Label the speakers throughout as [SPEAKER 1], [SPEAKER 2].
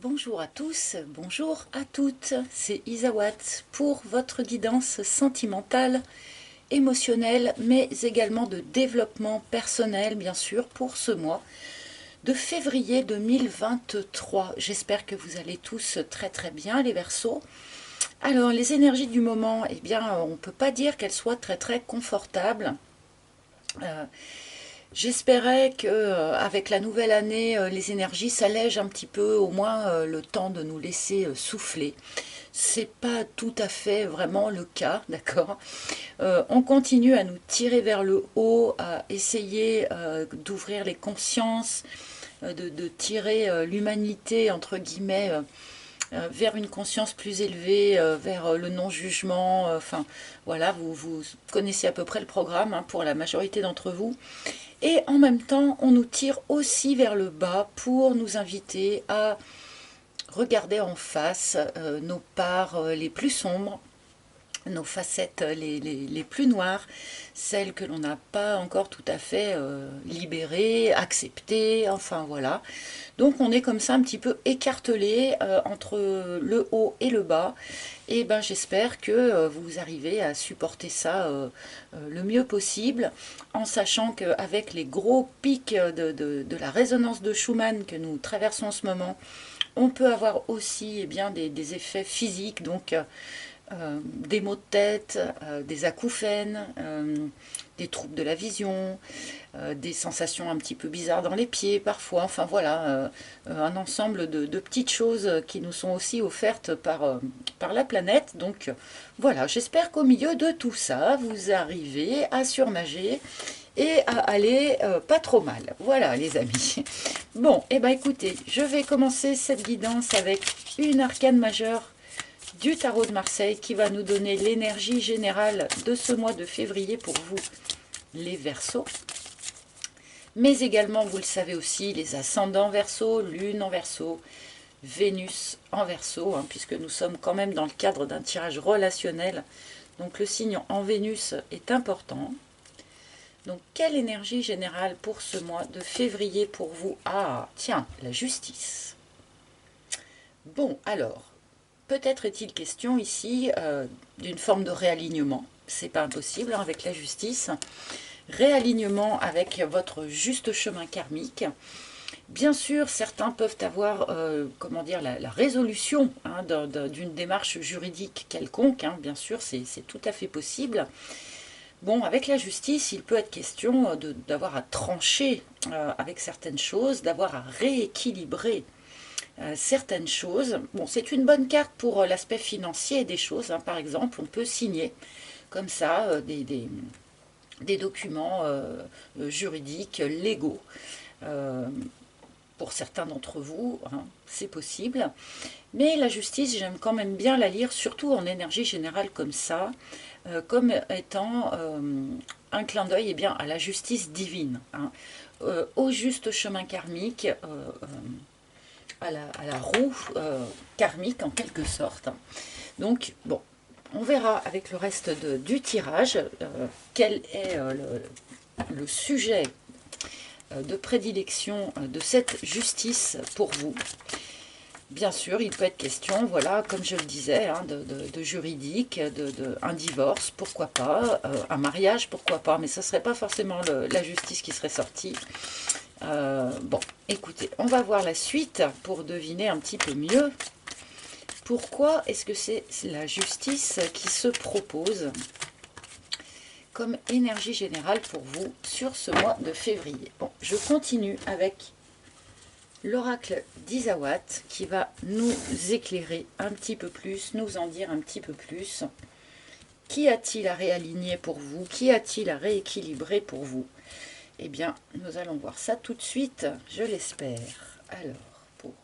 [SPEAKER 1] Bonjour à tous, bonjour à toutes, c'est Isawat pour votre guidance sentimentale, émotionnelle, mais également de développement personnel, bien sûr, pour ce mois de février 2023. J'espère que vous allez tous très très bien, les Verseaux. Alors, les énergies du moment, eh bien, on ne peut pas dire qu'elles soient très très confortables. Euh, J'espérais que avec la nouvelle année, les énergies s'allègent un petit peu, au moins le temps de nous laisser souffler. C'est pas tout à fait vraiment le cas, d'accord. On continue à nous tirer vers le haut, à essayer d'ouvrir les consciences, de tirer l'humanité entre guillemets vers une conscience plus élevée, vers le non-jugement. Enfin, voilà, vous connaissez à peu près le programme hein, pour la majorité d'entre vous. Et en même temps, on nous tire aussi vers le bas pour nous inviter à regarder en face nos parts les plus sombres, nos facettes les plus noires, celles que l'on n'a pas encore tout à fait libérées, acceptées, enfin voilà. Donc on est comme ça un petit peu écartelé entre le haut et le bas. Et ben j'espère que vous arrivez à supporter ça le mieux possible, en sachant qu'avec les gros pics de la résonance de Schumann que nous traversons en ce moment, on peut avoir aussi eh bien, des effets physiques, donc des maux de tête, des acouphènes, des troubles de la vision, des sensations un petit peu bizarres dans les pieds parfois. Enfin voilà, un ensemble de petites choses qui nous sont aussi offertes par la planète. Donc voilà, j'espère qu'au milieu de tout ça, vous arrivez à surnager et à aller pas trop mal. Voilà les amis. Bon, et ben écoutez, je vais commencer cette guidance avec une arcane majeure du tarot de Marseille qui va nous donner l'énergie générale de ce mois de février pour vous, les Verseaux. Mais également, vous le savez aussi, les ascendants Verseaux, Lune en Verseau, Vénus en Verseau, hein, puisque nous sommes quand même dans le cadre d'un tirage relationnel. Donc le signe en Vénus est important. Donc quelle énergie générale pour ce mois de février pour vous? Ah, tiens, la justice. Bon, alors, peut-être est-il question ici d'une forme de réalignement. C'est pas impossible hein, avec la justice. Réalignement avec votre juste chemin karmique. Bien sûr, certains peuvent avoir, comment dire, la résolution hein, d'une démarche juridique quelconque. Hein, bien sûr, c'est tout à fait possible. Bon, avec la justice, il peut être question d'avoir à trancher avec certaines choses, d'avoir à rééquilibrer certaines choses. Bon, c'est une bonne carte pour l'aspect financier des choses. Hein. Par exemple, on peut signer comme ça des documents juridiques, légaux. Euh, pour certains d'entre vous, hein, c'est possible. Mais la justice, j'aime quand même bien la lire, surtout en énergie générale comme ça, comme étant un clin d'œil eh bien, à la justice divine, hein, au juste chemin karmique, à la roue karmique en quelque sorte. Donc, bon, on verra avec le reste du tirage quel est le sujet de prédilection de cette justice pour vous. Bien sûr, il peut être question, voilà, comme je le disais, hein, de juridique, un divorce, pourquoi pas, un mariage, pourquoi pas, mais ce ne serait pas forcément la justice qui serait sortie. Bon, écoutez, on va voir la suite pour deviner un petit peu mieux. Pourquoi est-ce que c'est la justice qui se propose comme énergie générale pour vous sur ce mois de février? Bon, je continue avec l'oracle d'Isawat qui va nous éclairer un petit peu plus, nous en dire un petit peu plus. Qui a-t-il à réaligner pour vous? Qui a-t-il à rééquilibrer pour vous? Eh bien, nous allons voir ça tout de suite, je l'espère. Alors, pour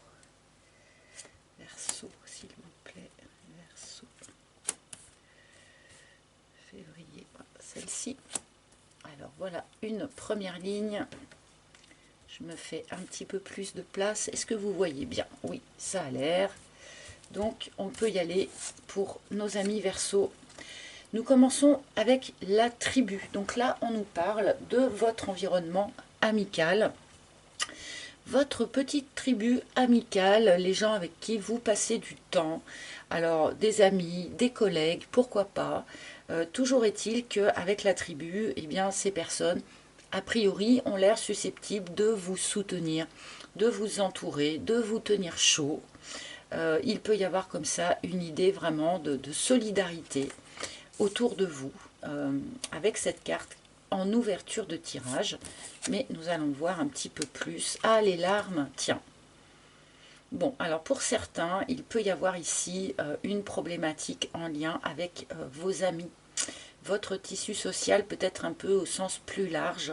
[SPEAKER 1] Verseau, s'il vous plaît, Verseau, février, celle-ci. Alors voilà, une première ligne. Je me fais un petit peu plus de place. Est-ce que vous voyez bien? Oui, ça a l'air. Donc, on peut y aller pour nos amis Verseau. Nous commençons avec la tribu. Donc là, on nous parle de votre environnement amical, votre petite tribu amicale, les gens avec qui vous passez du temps. Alors, des amis, des collègues, pourquoi pas. Toujours est-il qu'avec la tribu, eh bien, ces personnes, a priori, ont l'air susceptibles de vous soutenir, de vous entourer, de vous tenir chaud. Il peut y avoir comme ça une idée vraiment de solidarité autour de vous, avec cette carte en ouverture de tirage. Mais nous allons voir un petit peu plus. Ah, les larmes, tiens. Bon, alors pour certains, il peut y avoir ici une problématique en lien avec vos amis. Votre tissu social peut être un peu au sens plus large.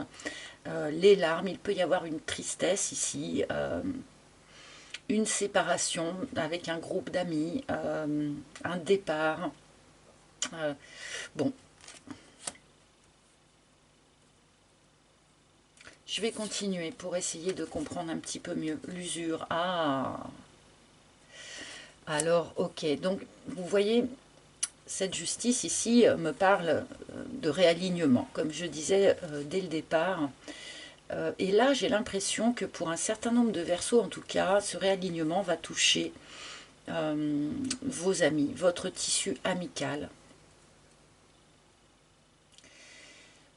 [SPEAKER 1] Les larmes, il peut y avoir une tristesse ici, une séparation avec un groupe d'amis, un départ. Bon, je vais continuer pour essayer de comprendre un petit peu mieux l'usure. Ah, alors ok, donc vous voyez, cette justice ici me parle de réalignement, comme je disais dès le départ. Et là, j'ai l'impression que pour un certain nombre de Verseaux, en tout cas, ce réalignement va toucher vos amis, votre tissu amical.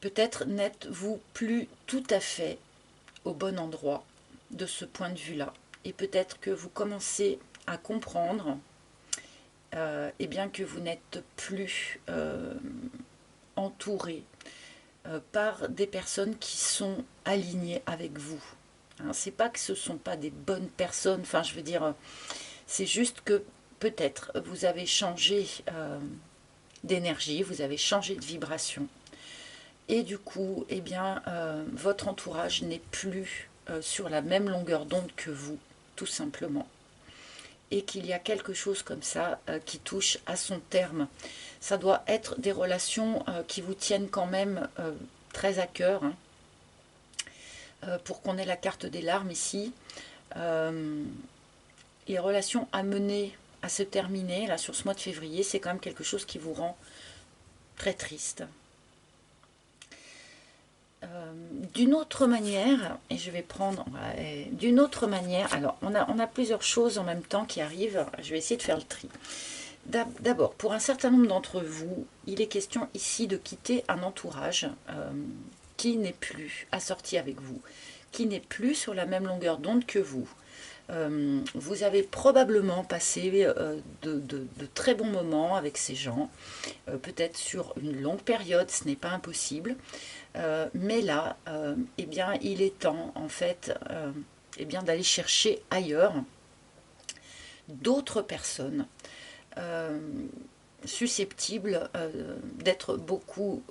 [SPEAKER 1] Peut-être n'êtes-vous plus tout à fait au bon endroit de ce point de vue-là. Et peut-être que vous commencez à comprendre eh bien que vous n'êtes plus entouré par des personnes qui sont alignées avec vous. Hein, c'est pas que ce ne sont pas des bonnes personnes, enfin je veux dire, c'est juste que peut-être vous avez changé d'énergie, vous avez changé de vibration. Et du coup, eh bien, votre entourage n'est plus sur la même longueur d'onde que vous, tout simplement. Et qu'il y a quelque chose comme ça qui touche à son terme. Ça doit être des relations qui vous tiennent quand même très à cœur. Hein. Pour qu'on ait la carte des larmes ici. Les relations amenées à se terminer, là, sur ce mois de février, c'est quand même quelque chose qui vous rend très triste. D'une autre manière, et je vais prendre d'une autre manière, alors on a plusieurs choses en même temps qui arrivent, je vais essayer de faire le tri. D'abord, pour un certain nombre d'entre vous, il est question ici de quitter un entourage qui n'est plus assorti avec vous, qui n'est plus sur la même longueur d'onde que vous. Vous avez probablement passé de très bons moments avec ces gens, peut-être sur une longue période, ce n'est pas impossible. Mais là, eh bien, il est temps, en fait, eh bien, d'aller chercher ailleurs d'autres personnes susceptibles d'être beaucoup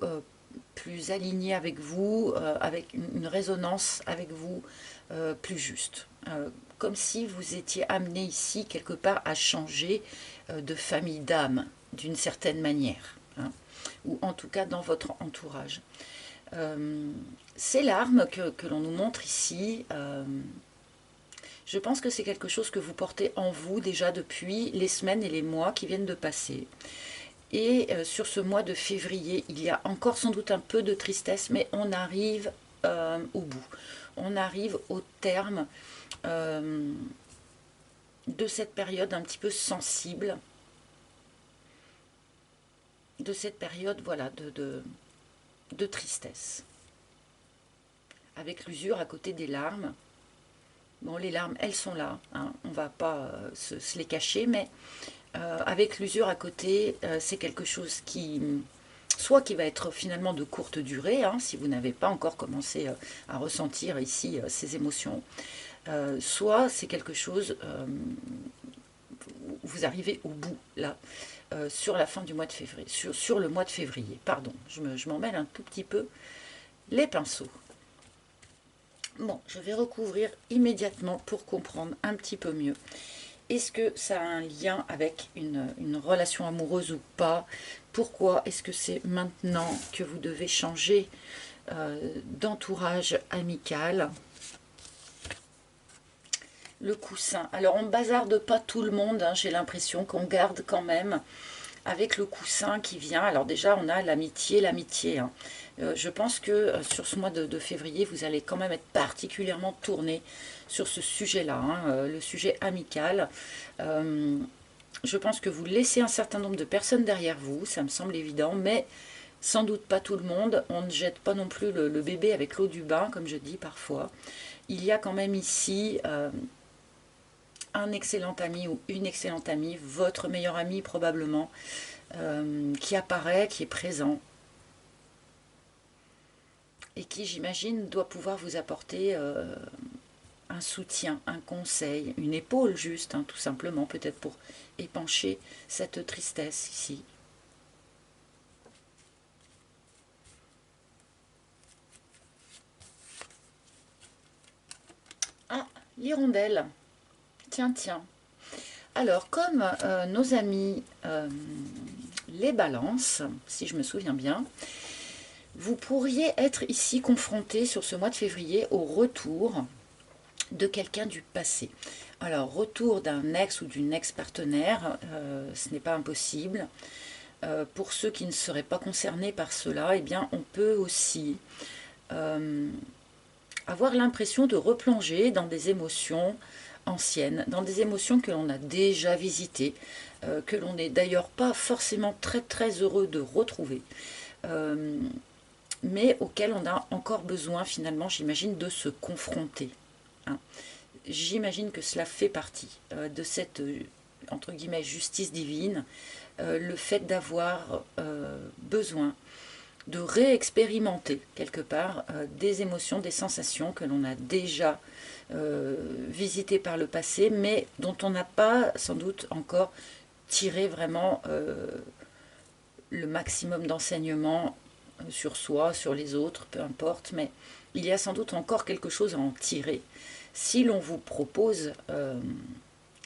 [SPEAKER 1] plus alignées avec vous, avec une résonance avec vous plus juste. Comme si vous étiez amené ici, quelque part, à changer de famille d'âme, d'une certaine manière, hein, ou en tout cas dans votre entourage. Ces larmes que l'on nous montre ici, je pense que c'est quelque chose que vous portez en vous déjà depuis les semaines et les mois qui viennent de passer. Et sur ce mois de février, il y a encore sans doute un peu de tristesse, mais on arrive au bout. On arrive au terme de cette période un petit peu sensible, de cette période voilà, de tristesse. Avec l'usure à côté des larmes. Bon, les larmes, elles sont là, hein, on ne va pas se les cacher, mais avec l'usure à côté, c'est quelque chose qui, soit qui va être finalement de courte durée, hein, si vous n'avez pas encore commencé à ressentir ici ces émotions, soit c'est quelque chose, vous arrivez au bout, là, sur la fin du mois de février, sur le mois de février, pardon, je m'en mêle un tout petit peu les pinceaux. Bon, je vais recouvrir immédiatement pour comprendre un petit peu mieux. Est-ce que ça a un lien avec une relation amoureuse ou pas? Pourquoi est-ce que c'est maintenant que vous devez changer d'entourage amical? Le coussin. Alors, on ne bazarde pas tout le monde, hein, j'ai l'impression qu'on garde quand même avec le coussin qui vient. Alors déjà, on a l'amitié, hein. Je pense que sur ce mois de février, vous allez quand même être particulièrement tourné sur ce sujet-là, hein, le sujet amical. Je pense que vous laissez un certain nombre de personnes derrière vous, ça me semble évident, mais sans doute pas tout le monde. On ne jette pas non plus le bébé avec l'eau du bain, comme je dis parfois. Il y a quand même ici un excellent ami ou une excellente amie, votre meilleur ami probablement, qui apparaît, qui est présent, et qui, j'imagine, doit pouvoir vous apporter un soutien, un conseil, une épaule juste, hein, tout simplement, peut-être pour épancher cette tristesse ici. Ah, l'hirondelle. Tiens, tiens. Alors, comme nos amis les balances, si je me souviens bien, vous pourriez être ici confronté sur ce mois de février au retour de quelqu'un du passé. Alors, retour d'un ex ou d'une ex-partenaire, ce n'est pas impossible. Pour ceux qui ne seraient pas concernés par cela, eh bien, on peut aussi avoir l'impression de replonger dans des émotions anciennes, dans des émotions que l'on a déjà visitées, que l'on n'est d'ailleurs pas forcément très très heureux de retrouver, mais auxquelles on a encore besoin finalement, j'imagine, de se confronter, hein. J'imagine que cela fait partie de cette, entre guillemets, justice divine, le fait d'avoir besoin de réexpérimenter quelque part des émotions, des sensations que l'on a déjà visitées par le passé, mais dont on n'a pas sans doute encore tiré vraiment le maximum d'enseignements sur soi, sur les autres, peu importe, mais il y a sans doute encore quelque chose à en tirer. Si l'on vous propose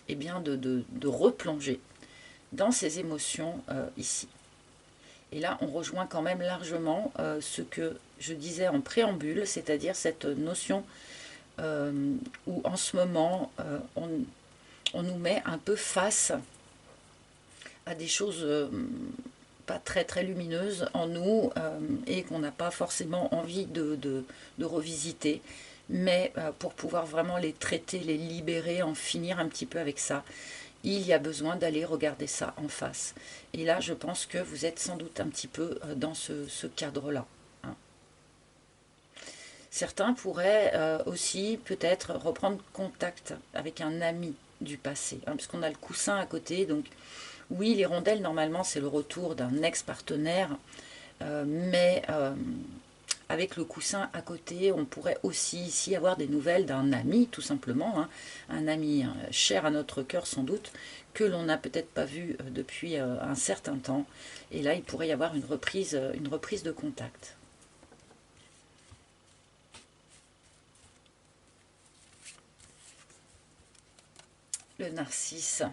[SPEAKER 1] eh bien de replonger dans ces émotions ici. Et là, on rejoint quand même largement ce que je disais en préambule, c'est-à-dire cette notion où en ce moment, on nous met un peu face à des choses pas très très lumineuses en nous et qu'on n'a pas forcément envie de revisiter. Mais pour pouvoir vraiment les traiter, les libérer, en finir un petit peu avec ça, il y a besoin d'aller regarder ça en face. Et là, je pense que vous êtes sans doute un petit peu dans ce cadre-là, hein. Certains pourraient aussi peut-être reprendre contact avec un ami du passé, hein, puisqu'on a le coussin à côté. Donc oui, les rondelles, normalement, c'est le retour d'un ex-partenaire, mais avec le coussin à côté, on pourrait aussi ici avoir des nouvelles d'un ami, tout simplement, hein, un ami cher à notre cœur sans doute, que l'on n'a peut-être pas vu depuis un certain temps. Et là, il pourrait y avoir une reprise de contact. Le narcisse.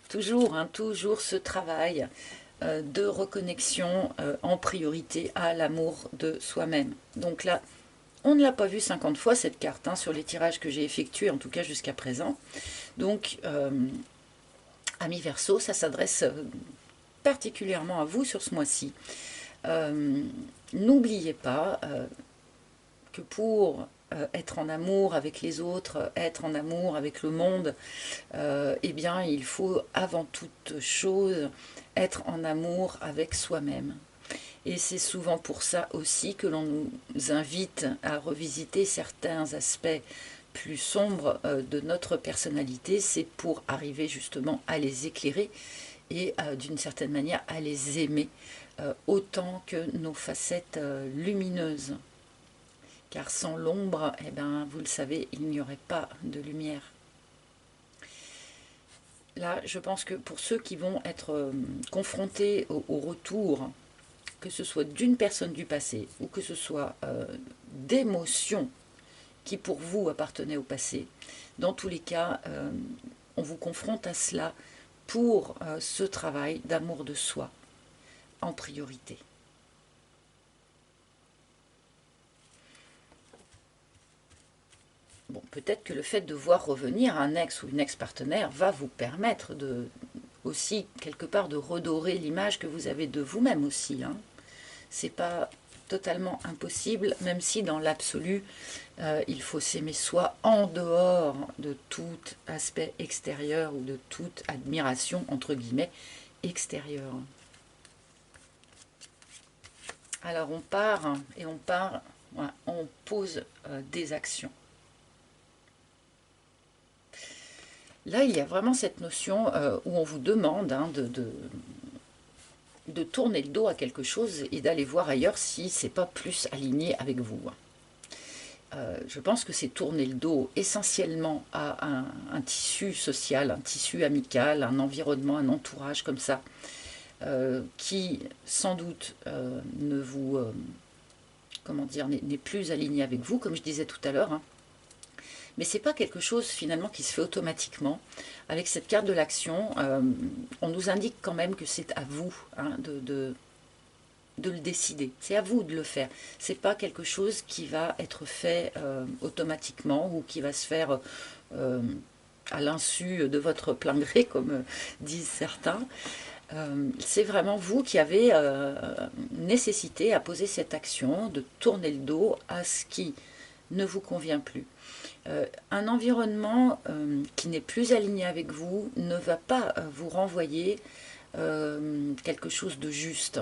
[SPEAKER 1] Toujours, hein, toujours ce travail de reconnexion en priorité à l'amour de soi-même. Donc là, on ne l'a pas vu 50 fois cette carte, hein, sur les tirages que j'ai effectués, en tout cas jusqu'à présent. Donc, amis Verseau, ça s'adresse particulièrement à vous sur ce mois-ci. N'oubliez pas que pour être en amour avec les autres, être en amour avec le monde, eh bien, il faut avant toute chose être en amour avec soi-même. Et c'est souvent pour ça aussi que l'on nous invite à revisiter certains aspects plus sombres de notre personnalité. C'est pour arriver justement à les éclairer et d'une certaine manière à les aimer autant que nos facettes lumineuses. Car sans l'ombre, eh ben, vous le savez, il n'y aurait pas de lumière. Là, je pense que pour ceux qui vont être confrontés au retour, que ce soit d'une personne du passé ou que ce soit d'émotions qui pour vous appartenaient au passé, dans tous les cas, on vous confronte à cela pour ce travail d'amour de soi en priorité. Bon, peut-être que le fait de voir revenir un ex ou une ex-partenaire va vous permettre aussi quelque part de redorer l'image que vous avez de vous-même aussi. Hein. C'est pas totalement impossible, même si dans l'absolu, il faut s'aimer soi en dehors de tout aspect extérieur ou de toute admiration, entre guillemets, extérieure. Alors on part et on part, voilà, on pose des actions. Là, il y a vraiment cette notion où on vous demande hein, de tourner le dos à quelque chose et d'aller voir ailleurs si c'est pas plus aligné avec vous. Je pense que c'est tourner le dos essentiellement à un tissu social, un tissu amical, un environnement, un entourage comme ça, qui sans doute ne vous, comment dire, n'est plus aligné avec vous, comme je disais tout à l'heure. Hein. Mais c'est pas quelque chose finalement qui se fait automatiquement. Avec cette carte de l'action, on nous indique quand même que c'est à vous hein, de le décider. C'est à vous de le faire. C'est pas quelque chose qui va être fait automatiquement ou qui va se faire à l'insu de votre plein gré, comme disent certains. C'est vraiment vous qui avez nécessité à poser cette action, de tourner le dos à ce qui ne vous convient plus. Un environnement qui n'est plus aligné avec vous ne va pas vous renvoyer quelque chose de juste,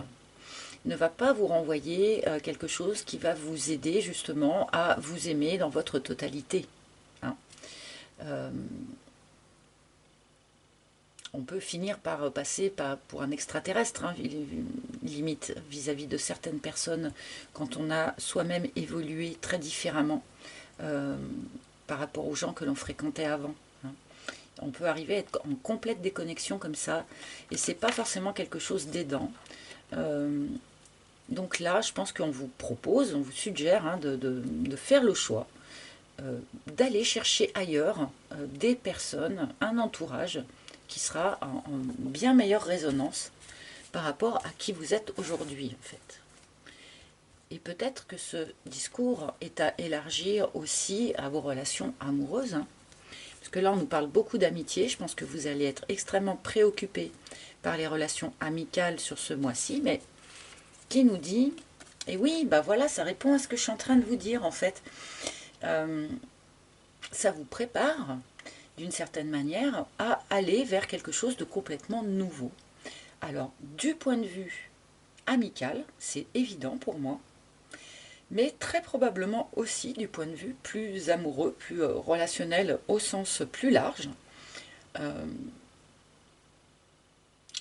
[SPEAKER 1] ne va pas vous renvoyer quelque chose qui va vous aider justement à vous aimer dans votre totalité. Hein. On peut finir par passer pour un extraterrestre, hein, limite vis-à-vis de certaines personnes, quand on a soi-même évolué très différemment par rapport aux gens que l'on fréquentait avant. Hein. On peut arriver à être en complète déconnexion comme ça, et c'est pas forcément quelque chose d'aidant. Donc là, je pense qu'on vous propose, on vous suggère hein, de faire le choix, d'aller chercher ailleurs des personnes, un entourage qui sera en bien meilleure résonance par rapport à qui vous êtes aujourd'hui en fait. Et peut-être que ce discours est à élargir aussi à vos relations amoureuses, hein, parce que là on nous parle beaucoup d'amitié, je pense que vous allez être extrêmement préoccupés par les relations amicales sur ce mois-ci, mais qui nous dit, et oui, bah voilà, ça répond à ce que je suis en train de vous dire en fait, ça vous prépare d'une certaine manière à aller vers quelque chose de complètement nouveau. Alors, du point de vue amical, c'est évident pour moi, mais très probablement aussi du point de vue plus amoureux, plus relationnel au sens plus large.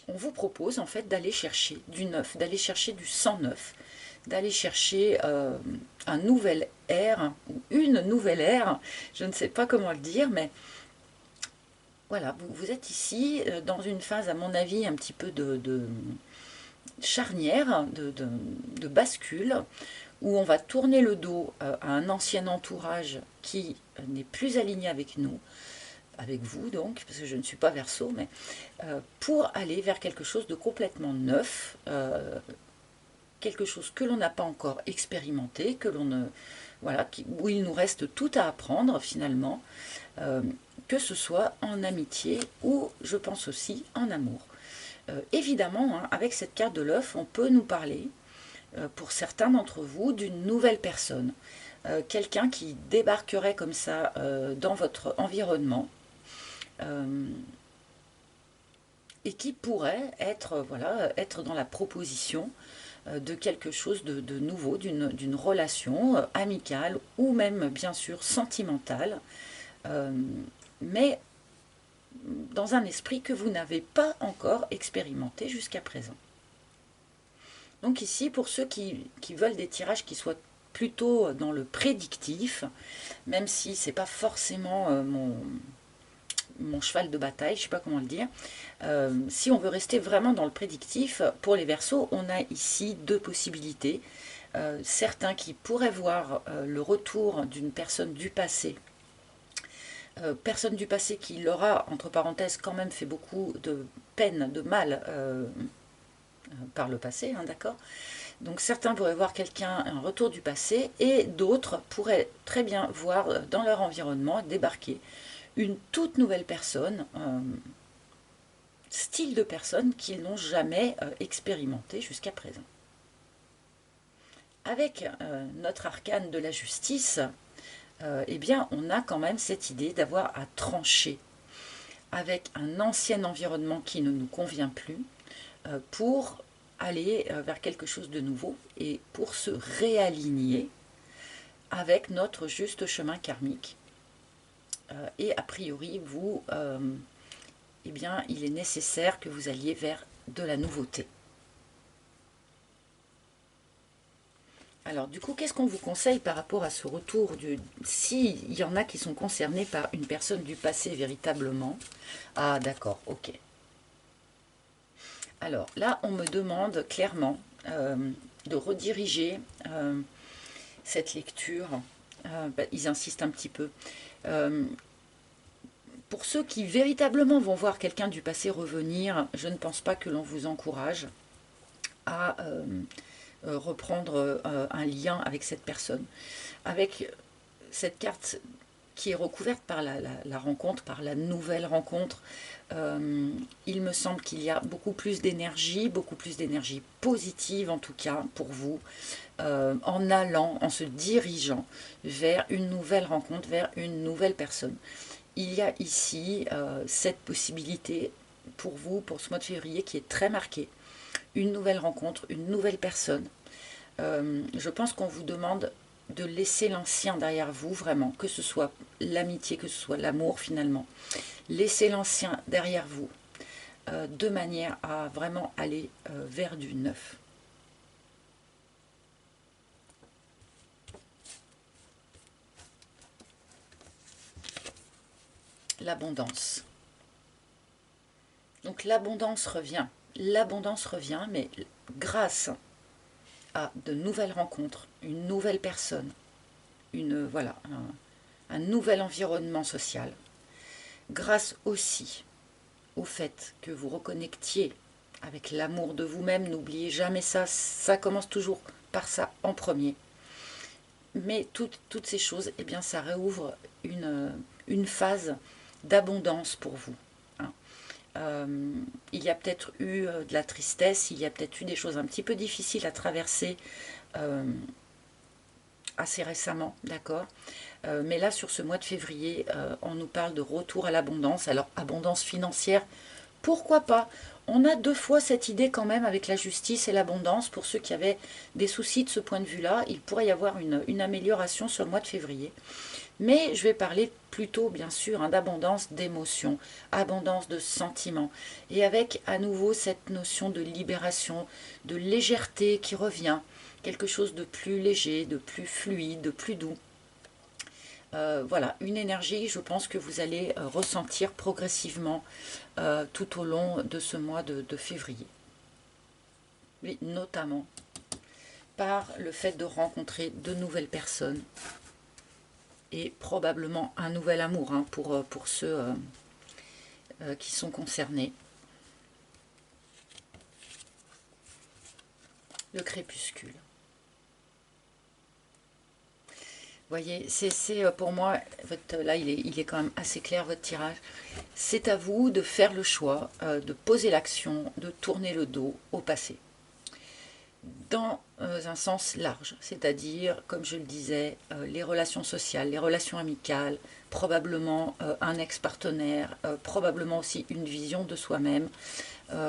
[SPEAKER 1] On vous propose en fait d'aller chercher du neuf, d'aller chercher du sang neuf, d'aller chercher un nouvel air, ou une nouvelle ère, je ne sais pas comment le dire, mais voilà, vous êtes ici dans une phase, à mon avis, un petit peu de charnière, de bascule, où on va tourner le dos à un ancien entourage qui n'est plus aligné avec nous, avec vous donc, parce que je ne suis pas Verseau, mais pour aller vers quelque chose de complètement neuf, quelque chose que l'on n'a pas encore expérimenté, que l'on ne, voilà, où il nous reste tout à apprendre finalement, que ce soit en amitié ou je pense aussi en amour. Évidemment, hein, avec cette carte de l'œuf, on peut nous parler, pour certains d'entre vous, d'une nouvelle personne. Quelqu'un qui débarquerait comme ça dans votre environnement et qui pourrait être, voilà, être dans la proposition de quelque chose de nouveau, d'une relation amicale ou même bien sûr sentimentale, mais dans un esprit que vous n'avez pas encore expérimenté jusqu'à présent. Donc ici, pour ceux qui veulent des tirages qui soient plutôt dans le prédictif, même si c'est pas forcément mon cheval de bataille, je ne sais pas comment le dire. Si on veut rester vraiment dans le prédictif, pour les Verseaux, on a ici deux possibilités. Certains qui pourraient voir le retour d'une personne du passé, personne du passé qui leur a, entre parenthèses, quand même fait beaucoup de peine, de mal par le passé, hein, d'accord. Donc certains pourraient voir quelqu'un, un retour du passé, et d'autres pourraient très bien voir dans leur environnement débarquer une toute nouvelle personne style de personnes qu'ils n'ont jamais expérimenté jusqu'à présent. Avec notre arcane de la justice, eh bien, on a quand même cette idée d'avoir à trancher avec un ancien environnement qui ne nous convient plus pour aller vers quelque chose de nouveau et pour se réaligner avec notre juste chemin karmique. Et a priori, vous, eh bien, il est nécessaire que vous alliez vers de la nouveauté. Alors du coup, qu'est-ce qu'on vous conseille par rapport à ce retour s'il y en a qui sont concernés par une personne du passé véritablement? Ah d'accord, ok. Alors là, on me demande clairement de rediriger cette lecture. Ils insistent un petit peu. Pour ceux qui véritablement vont voir quelqu'un du passé revenir, je ne pense pas que l'on vous encourage à reprendre un lien avec cette personne. Avec cette carte qui est recouverte par la rencontre, par la nouvelle rencontre, il me semble qu'il y a beaucoup plus d'énergie positive en tout cas pour vous, en allant, en se dirigeant vers une nouvelle rencontre, vers une nouvelle personne. Il y a ici cette possibilité pour vous, pour ce mois de février qui est très marqué. Une nouvelle rencontre, une nouvelle personne. Je pense qu'on vous demande de laisser l'ancien derrière vous, vraiment, que ce soit l'amitié, que ce soit l'amour finalement. Laissez l'ancien derrière vous, de manière à vraiment aller vers du neuf. L'abondance. Donc l'abondance revient. L'abondance revient, mais grâce à de nouvelles rencontres, une nouvelle personne, voilà, un nouvel environnement social, grâce aussi au fait que vous reconnectiez avec l'amour de vous-même. N'oubliez jamais ça, ça commence toujours par ça en premier. Mais toutes ces choses, eh bien, ça réouvre une phase d'abondance pour vous. Il y a peut-être eu de la tristesse, il y a peut-être eu des choses un petit peu difficiles à traverser assez récemment, d'accord. Mais là, sur ce mois de février, on nous parle de retour à l'abondance. Alors, abondance financière, pourquoi pas? On a deux fois cette idée quand même avec la justice et l'abondance. Pour ceux qui avaient des soucis de ce point de vue-là, il pourrait y avoir une amélioration sur le mois de février. Mais je vais parler plutôt, bien sûr, d'abondance d'émotions, abondance de sentiments. Et avec à nouveau cette notion de libération, de légèreté qui revient, quelque chose de plus léger, de plus fluide, de plus doux. Voilà, une énergie, je pense que vous allez ressentir progressivement tout au long de ce mois de février. Oui, notamment par le fait de rencontrer de nouvelles personnes et probablement un nouvel amour pour ceux qui sont concernés. Le crépuscule. Vous voyez, c'est pour moi, là il est quand même assez clair votre tirage. C'est à vous de faire le choix, de poser l'action, de tourner le dos au passé. Dans un sens large, c'est-à-dire, comme je le disais, les relations sociales, les relations amicales, probablement un ex-partenaire, probablement aussi une vision de soi-même,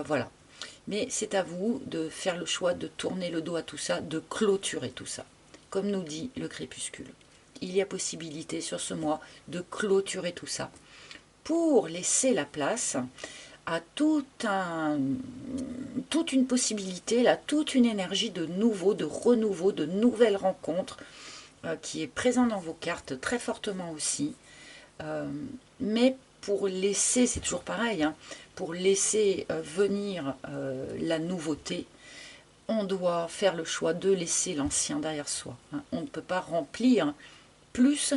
[SPEAKER 1] voilà. Mais c'est à vous de faire le choix de tourner le dos à tout ça, de clôturer tout ça. Comme nous dit le crépuscule, il y a possibilité sur ce mois de clôturer tout ça pour laisser la place à toute une possibilité, là, toute une énergie de nouveau, de renouveau, de nouvelles rencontres qui est présente dans vos cartes très fortement aussi. Mais pour laisser, c'est toujours pareil, pour laisser venir la nouveauté, on doit faire le choix de laisser l'ancien derrière soi. On ne peut pas remplir plus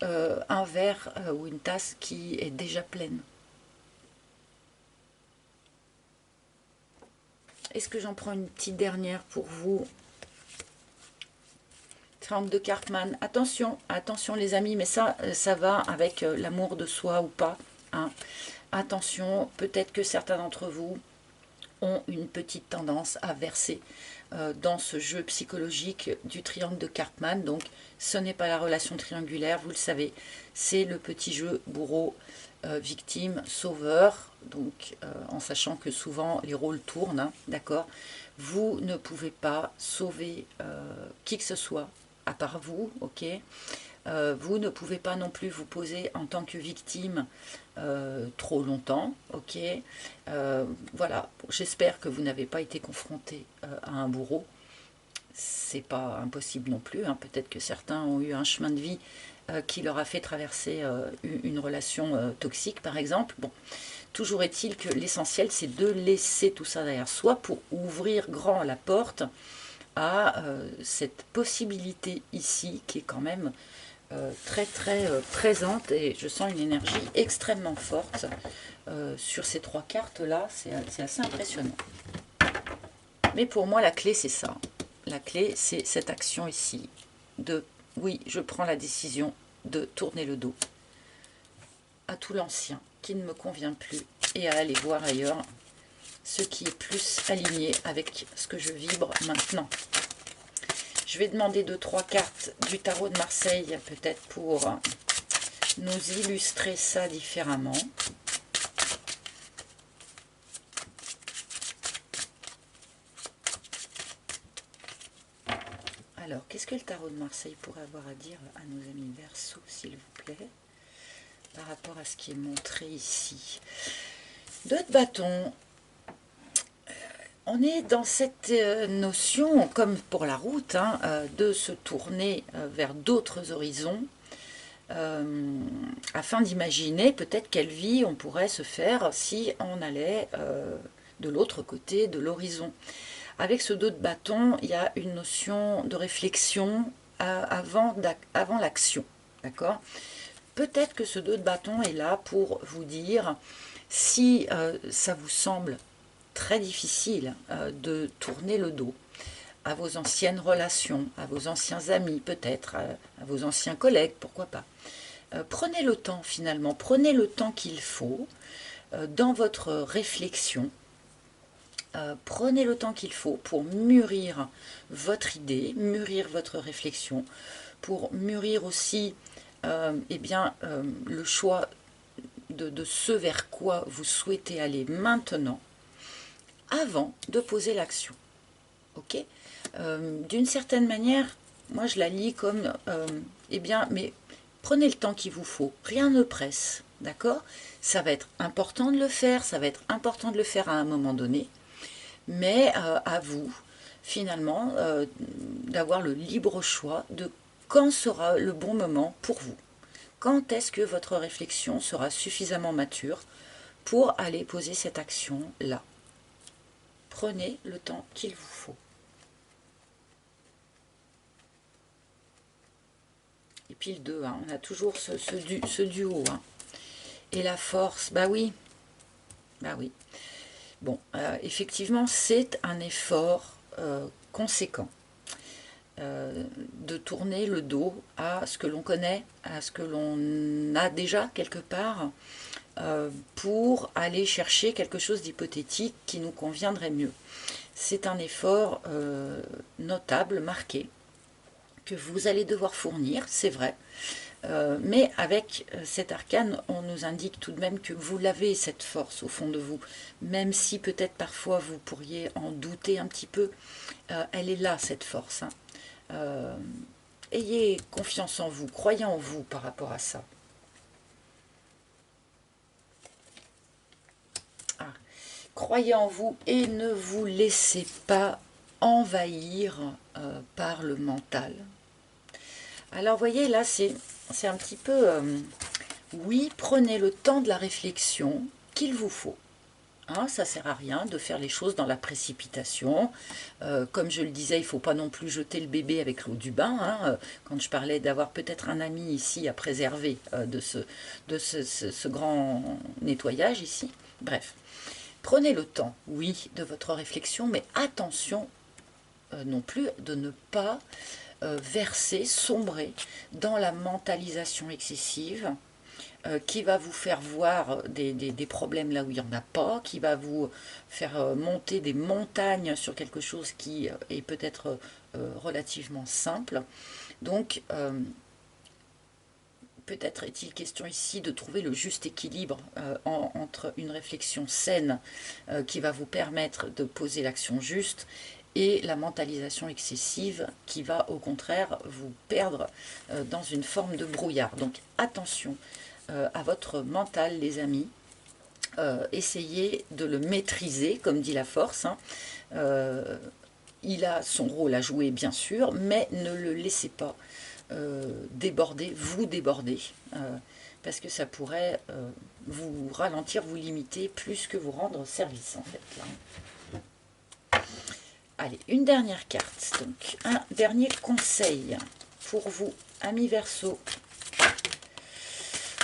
[SPEAKER 1] un verre ou une tasse qui est déjà pleine. Est-ce que j'en prends une petite dernière pour vous? Triangle de Cartman. Attention, attention les amis, mais ça va avec l'amour de soi ou pas. hein. Attention, peut-être que certains d'entre vous ont une petite tendance à verser dans ce jeu psychologique du triangle de Karpman. Donc ce n'est pas la relation triangulaire, vous le savez, c'est le petit jeu bourreau, victime, sauveur, donc en sachant que souvent les rôles tournent, hein, d'accord. Vous ne pouvez pas sauver qui que ce soit, à part vous, ok. Vous ne pouvez pas non plus vous poser en tant que victime trop longtemps, ok. Voilà, j'espère que vous n'avez pas été confronté à un bourreau. C'est pas impossible non plus, hein. Peut-être que certains ont eu un chemin de vie qui leur a fait traverser une relation toxique, par exemple. Bon, toujours est-il que l'essentiel, c'est de laisser tout ça derrière soi pour ouvrir grand la porte à cette possibilité ici qui est quand même très très présente, et je sens une énergie extrêmement forte sur ces trois cartes là, c'est assez impressionnant. Mais pour moi la clé c'est ça, la clé c'est cette action ici de oui, je prends la décision de tourner le dos à tout l'ancien qui ne me convient plus et à aller voir ailleurs ce qui est plus aligné avec ce que je vibre maintenant. Je vais demander 2-3 cartes du tarot de Marseille, peut-être pour nous illustrer ça différemment. Alors, qu'est-ce que le tarot de Marseille pourrait avoir à dire à nos amis Verseau, s'il vous plaît, par rapport à ce qui est montré ici? 2 de bâton. On est dans cette notion, comme pour la route, hein, de se tourner vers d'autres horizons, afin d'imaginer peut-être quelle vie on pourrait se faire si on allait de l'autre côté de l'horizon. Avec ce 2 de bâton, il y a une notion de réflexion avant l'action, d'accord? Peut-être que ce 2 de bâton est là pour vous dire si ça vous semble très difficile de tourner le dos à vos anciennes relations, à vos anciens amis peut-être, à vos anciens collègues, pourquoi pas. Prenez le temps finalement, prenez le temps qu'il faut dans votre réflexion. Prenez le temps qu'il faut pour mûrir votre idée, mûrir votre réflexion, pour mûrir aussi eh bien, le choix de ce vers quoi vous souhaitez aller maintenant, avant de poser l'action. Ok, d'une certaine manière, moi je la lis comme, eh bien, mais prenez le temps qu'il vous faut, rien ne presse, d'accord? Ça va être important de le faire, ça va être important de le faire à un moment donné, mais à vous, finalement, d'avoir le libre choix de quand sera le bon moment pour vous. Quand est-ce que votre réflexion sera suffisamment mature pour aller poser cette action-là? Prenez le temps qu'il vous faut. Et puis le 2, hein, on a toujours ce duo. Hein. Et la force, bah oui. Bah oui. Bon, effectivement, c'est un effort conséquent de tourner le dos à ce que l'on connaît, à ce que l'on a déjà quelque part, pour aller chercher quelque chose d'hypothétique qui nous conviendrait mieux. C'est un effort notable, marqué, que vous allez devoir fournir, c'est vrai, mais avec cet arcane, on nous indique tout de même que vous l'avez, cette force au fond de vous, même si peut-être parfois vous pourriez en douter un petit peu, elle est là, cette force. Hein. Ayez confiance en vous, croyez en vous par rapport à ça. Ah. Croyez en vous et ne vous laissez pas envahir par le mental. Alors, vous voyez, là, c'est un petit peu... oui, prenez le temps de la réflexion qu'il vous faut. Hein, ça ne sert à rien de faire les choses dans la précipitation. Comme je le disais, il ne faut pas non plus jeter le bébé avec l'eau du bain. Hein, quand je parlais d'avoir peut-être un ami ici à préserver de ce grand nettoyage ici. Bref, prenez le temps, oui, de votre réflexion, mais attention non plus de ne pas verser, sombrer dans la mentalisation excessive, qui va vous faire voir des problèmes là où il n'y en a pas, qui va vous faire monter des montagnes sur quelque chose qui est peut-être relativement simple. Donc, peut-être est-il question ici de trouver le juste équilibre entre une réflexion saine qui va vous permettre de poser l'action juste et la mentalisation excessive qui va au contraire vous perdre dans une forme de brouillard. Donc attention à votre mental, les amis. Essayez de le maîtriser, comme dit la force. Hein. Il a son rôle à jouer, bien sûr, mais ne le laissez pas déborder, vous déborder, parce que ça pourrait vous ralentir, vous limiter, plus que vous rendre service, en fait. Là. Allez, une dernière carte, donc un dernier conseil pour vous, amis Verseau.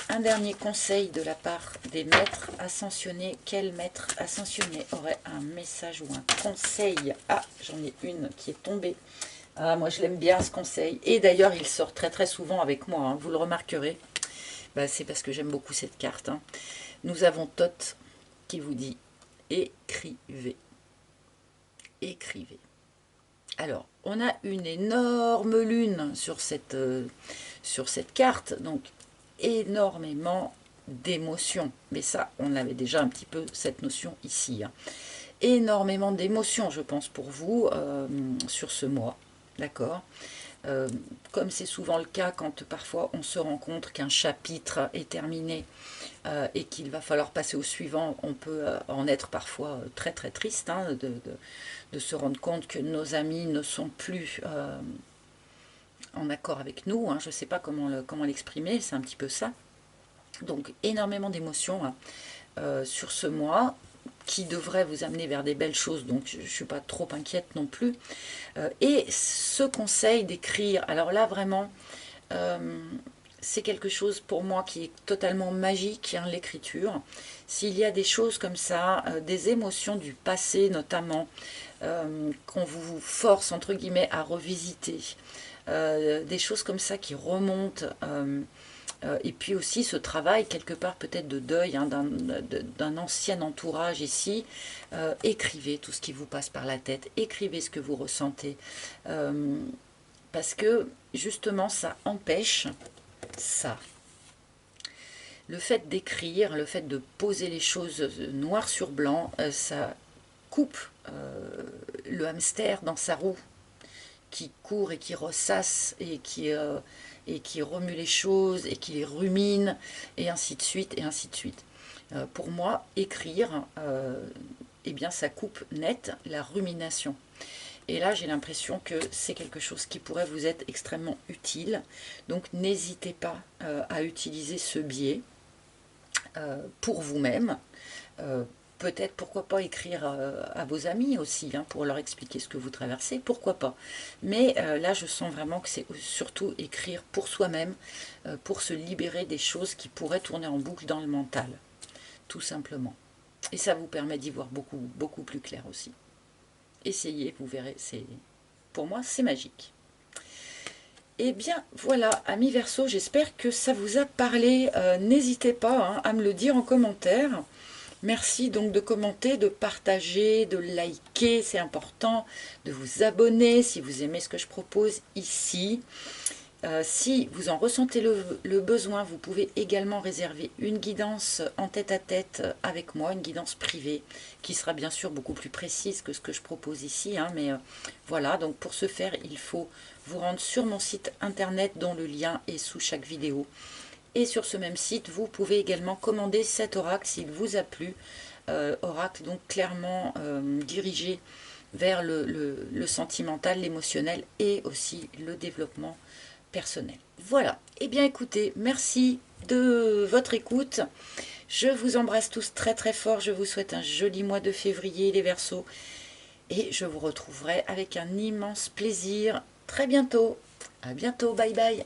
[SPEAKER 1] Un dernier conseil de la part des maîtres ascensionnés. Quel maître ascensionné aurait un message ou un conseil? Ah, j'en ai une qui est tombée. Ah, moi je l'aime bien ce conseil. Et d'ailleurs, il sort très très souvent avec moi, hein, vous le remarquerez. Bah, c'est parce que j'aime beaucoup cette carte. Hein. Nous avons Thoth qui vous dit « Écrivez ». Écrivez. Alors, on a une énorme lune sur cette carte, donc énormément d'émotions. Mais ça, on avait déjà un petit peu cette notion ici. Hein. Énormément d'émotions, je pense, pour vous sur ce mois. D'accord. Comme c'est souvent le cas quand parfois on se rend compte qu'un chapitre est terminé et qu'il va falloir passer au suivant, on peut en être parfois très très triste hein, de se rendre compte que nos amis ne sont plus en accord avec nous. Hein, je ne sais pas comment l'exprimer, c'est un petit peu ça. Donc énormément d'émotions hein, sur ce mois, qui devrait vous amener vers des belles choses, donc je ne suis pas trop inquiète non plus. Et ce conseil d'écrire, alors là vraiment, c'est quelque chose pour moi qui est totalement magique, hein, l'écriture. S'il y a des choses comme ça, des émotions du passé notamment, qu'on vous force entre guillemets à revisiter, des choses comme ça qui remontent, et puis aussi ce travail quelque part peut-être de deuil hein, d'un ancien entourage ici. Écrivez tout ce qui vous passe par la tête, écrivez ce que vous ressentez, parce que justement ça empêche ça. Le fait d'écrire, le fait de poser les choses noir sur blanc, ça coupe le hamster dans sa roue qui court et qui ressasse et qui remue les choses et qui les rumine et ainsi de suite et ainsi de suite. Pour moi, écrire, eh bien, ça coupe net la rumination. Et là, j'ai l'impression que c'est quelque chose qui pourrait vous être extrêmement utile. Donc, n'hésitez pas à utiliser ce biais pour vous-même. Peut-être, pourquoi pas écrire à vos amis aussi, hein, pour leur expliquer ce que vous traversez, pourquoi pas. Mais là, je sens vraiment que c'est surtout écrire pour soi-même, pour se libérer des choses qui pourraient tourner en boucle dans le mental, tout simplement. Et ça vous permet d'y voir beaucoup, beaucoup plus clair aussi. Essayez, vous verrez, pour moi, c'est magique. Eh bien, voilà, amis Verseau, j'espère que ça vous a parlé. N'hésitez pas hein, à me le dire en commentaire. Merci donc de commenter, de partager, de liker, c'est important, de vous abonner si vous aimez ce que je propose ici. Si vous en ressentez le besoin, vous pouvez également réserver une guidance en tête-à-tête avec moi, une guidance privée, qui sera bien sûr beaucoup plus précise que ce que je propose ici. Hein, mais voilà, donc pour ce faire, il faut vous rendre sur mon site internet dont le lien est sous chaque vidéo. Et sur ce même site, vous pouvez également commander cet oracle s'il vous a plu. Oracle donc clairement dirigé vers le sentimental, l'émotionnel et aussi le développement personnel. Voilà, et bien écoutez, merci de votre écoute. Je vous embrasse tous très très fort. Je vous souhaite un joli mois de février, les Verseaux. Et je vous retrouverai avec un immense plaisir très bientôt. À bientôt, bye bye.